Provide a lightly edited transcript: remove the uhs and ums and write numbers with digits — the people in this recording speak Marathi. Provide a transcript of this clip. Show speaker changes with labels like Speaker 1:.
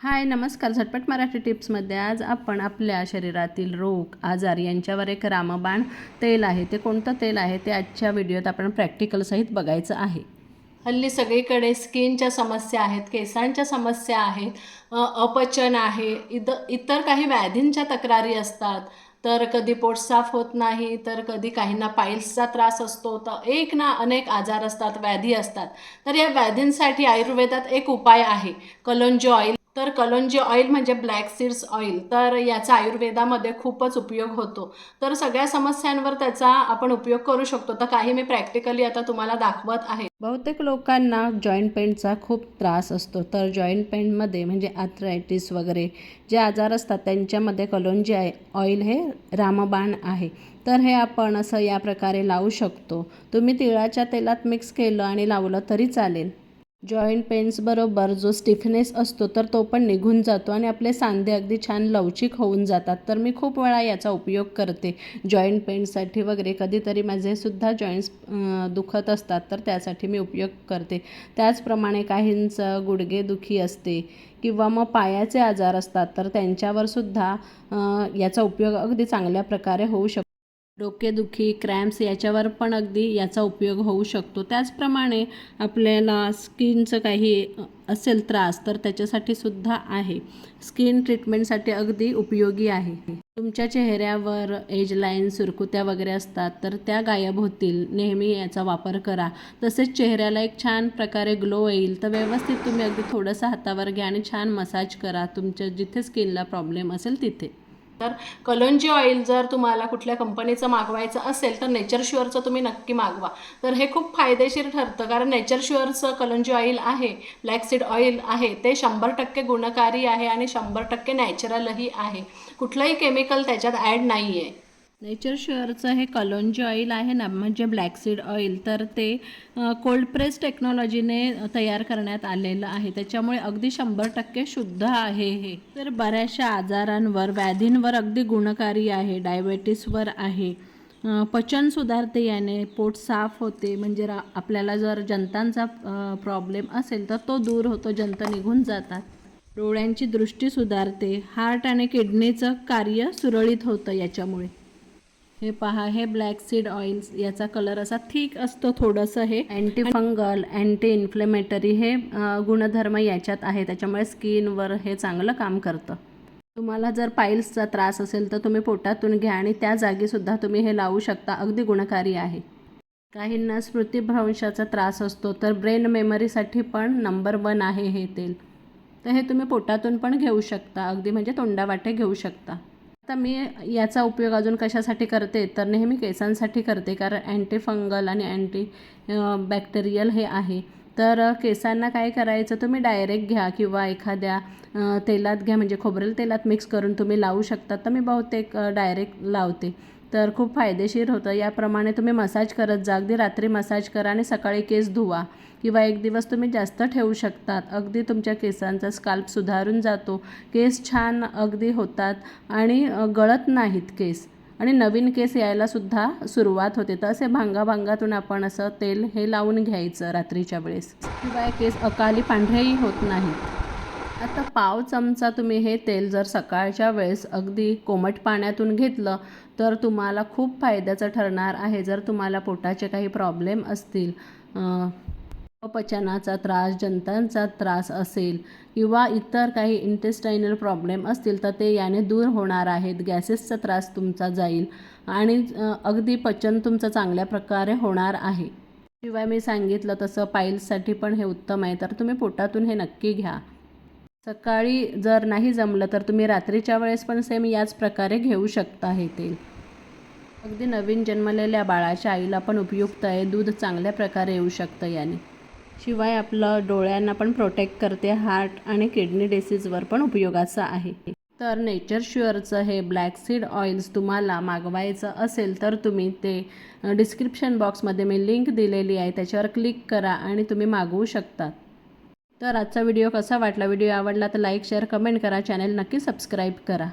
Speaker 1: हाय नमस्कार. झटपट मराठी टिप्समध्ये आज आपण आपल्या शरीरातील रोग आजार यांच्यावर एक रामबाण तेल आहे. ते कोणतं तेल आहे ते आजच्या व्हिडिओत आपण प्रॅक्टिकलसहित बघायचं आहे. हल्ली सगळीकडे स्किनच्या समस्या आहेत, केसांच्या समस्या आहेत, अपचन आहे, इतर काही व्याधींच्या तक्रारी असतात. तर कधी पोट साफ होत नाही, तर कधी काहींना पाईल्सचा त्रास असतो, तर एक ना अनेक आजार असतात, व्याधी असतात. तर या व्याधींसाठी आयुर्वेदात एक उपाय आहे, कलोंजी ऑइल. तर कलोंजी ऑइल म्हणजे ब्लॅक सीड्स ऑइल. तर याचा आयुर्वेदामध्ये खूपच उपयोग होतो. तर सगळ्या समस्यांवर त्याचा आपण उपयोग करू शकतो. तर काही मी प्रॅक्टिकली आता तुम्हाला दाखवत आहे. बहुतेक लोकांना जॉईंट पेनचा खूप त्रास असतो. तर जॉईंट पेनमध्ये म्हणजे आर्थरायटिस वगैरे जे आजार असतात त्यांच्यामध्ये कलोंजी ऑइल हे रामबाण आहे. तर हे आपण असं या प्रकारे लावू शकतो. तुम्ही तिळाच्या तेलात मिक्स केलं आणि लावलं तरी चालेल. जॉईंट पेन्सबरोबर जो स्टिफनेस असतो तर तो पण निघून जातो आणि आपले सांधे अगदी छान लवचिक होऊन जातात. तर मी खूप वेळा याचा उपयोग करते जॉईंट पेनसाठी वगैरे. कधीतरी माझेसुद्धा जॉईंट्स दुखत असतात तर त्यासाठी मी उपयोग करते. त्याचप्रमाणे काहींचं गुडघेदुखी असते किंवा मग पायाचे आजार असतात तर त्यांच्यावरसुद्धा याचा उपयोग अगदी चांगल्या प्रकारे होऊ शकतो. डोकेदुखी, क्रॅम्प्स याच्यावर पण अगदी याचा उपयोग होऊ शकतो. त्याचप्रमाणे आपल्याला स्किनचं काही असेल त्रास तर त्याच्यासाठी सुद्धा आहे. स्किन ट्रीटमेंटसाठी अगदी उपयोगी आहे. तुमच्या चेहऱ्यावर एज लाईन, सुरकुत्या वगैरे असतात तर त्या गायब होतील. नेहमी याचा वापर करा. तसेच चेहऱ्याला एक छान प्रकारे ग्लो येईल. तर व्यवस्थित तुम्ही अगदी थोडंसं हातावर घ्या आणि छान मसाज करा तुमच्या जिथे स्किनला प्रॉब्लेम असेल तिथे. तर कलोंजी ऑइल जर तुम्हाला कुठल्या कंपनीचं मागवायचं असेल तर नेचर शुअरचं तुम्ही नक्की मागवा. तर हे खूप फायदेशीर ठरतं, कारण नेचर शुअरचं कलोंजी ऑइल आहे, ब्लॅक सीड ऑइल आहे, ते 100% गुणकारी आहे आणि 100% नॅचरलही आहे. कुठलंही केमिकल त्याच्यात ॲड नाही आहे. नेचर शुअरचं हे कलोंजी ऑइल आहे ना, म्हणजे ब्लॅक सीड ऑइल, तर ते कोल्ड प्रेस टेक्नॉलॉजीने तयार करण्यात आलेलं आहे. त्याच्यामुळे अगदी 100% शुद्ध आहे हे. तर बऱ्याचशा आजारांवर, व्याधींवर अगदी गुणकारी आहे. डायबेटीसवर आहे, पचन सुधारते याने, पोट साफ होते. म्हणजे आपल्याला जर जंतांचा प्रॉब्लेम असेल तर तो दूर होतो, जंत निघून जातात. डोळ्यांची दृष्टी सुधारते. हार्ट आणि किडनीचं कार्य सुरळीत होतं याच्यामुळे. हे पहा, हे ब्लॅक सीड ऑइल्स, याचा कलर असा थिक असतो थोडंसं. हे अँटी फंगल, अँटी इन्फ्लेमेटरी हे गुणधर्म याच्यात आहे. त्याच्यामुळे स्किनवर हे चांगलं काम करतं. तुम्हाला जर पाईल्सचा त्रास असेल तर तुम्ही पोटातून घ्या आणि त्या जागीसुद्धा तुम्ही हे लावू शकता. अगदी गुणकारी आहे. काहींना स्मृतिभ्रंशाचा त्रास असतो तर ब्रेन मेमरीसाठी पण नंबर 1 आहे हे तेल. तर हे तुम्ही पोटातून पण घेऊ शकता, अगदी म्हणजे तोंडावाटे घेऊ शकता. आता मी याचा उपयोग अजून कशासाठी करते तर नेहमी केसांसाठी करते, कारण अँटी फंगल आणि अँटी बॅक्टेरियल हे आहे. तर केसांना काय करायचं, तुम्ही डायरेक्ट घ्या किंवा एखाद्या तेलात घ्या, म्हणजे खोबरेल तेलात मिक्स करून तुम्ही लावू शकता. तर मी बहुतेक डायरेक्ट लावते, तर खूप फायदेशीर होतं. याप्रमाणे तुम्ही मसाज करत जा. अगदी रात्री मसाज करा आणि सकाळी केस धुवा, किंवा एक दिवस तुम्ही जास्त ठेवू शकतात. अगदी तुमच्या केसांचा स्काल्प सुधारून जातो. केस छान अगदी होतात आणि गळत नाहीत केस, आणि नवीन केस यायलासुद्धा सुरुवात होते. तर असे भांगाभांगातून आपण असं तेल हे लावून घ्यायचं रात्रीच्या वेळेस, शिवाय केस अकाली पांढरेही होत नाहीत. आता पाव चमचा तुम्ही हे तेल जर सकाळच्या वेळेस अगदी कोमट पाण्यातून घेतलं तर तुम्हाला खूप फायद्याचं ठरणार आहे. जर तुम्हाला पोटाचे काही प्रॉब्लेम असतील, अपचनाचा त्रास, जंतांचा त्रास असेल किंवा इतर काही इंटेस्टायनल प्रॉब्लेम असतील तर ते याने दूर होणार आहेत. गॅसेसचा त्रास तुमचा जाईल आणि अगदी पचन तुमचं चांगल्या प्रकारे होणार आहे. शिवाय मी सांगितलं तसं पाईल्ससाठी पण हे उत्तम आहे. तर तुम्ही पोटातून हे नक्की घ्या. सकाळी जर नाही जमलं तर तुम्ही रात्रीच्या वेळेस पण सेम याच प्रकारे घेऊ शकता हे तेल. अगदी नवीन जन्मलेल्या बाळाच्या आईला पण उपयुक्त आहे. दूध चांगल्या प्रकारे येऊ शकतं याने. शिवाय आपलं डोळ्यांना पण प्रोटेक्ट करते. हार्ट आणि किडनी डिसीजवर पण उपयोगाचं आहे. तर नेचर शुअरचं हे ब्लॅक सीड ऑइल्स तुम्हाला मागवायचं असेल तर तुम्ही ते डिस्क्रिप्शन बॉक्समध्ये मी लिंक दिलेली आहे, त्याच्यावर क्लिक करा आणि तुम्ही मागवू शकता. तर आजचा व्हिडिओ कसा वाटला? व्हिडिओ आवडला तर लाईक, शेअर, कमेंट करा. चॅनल नक्की सबस्क्राईब करा.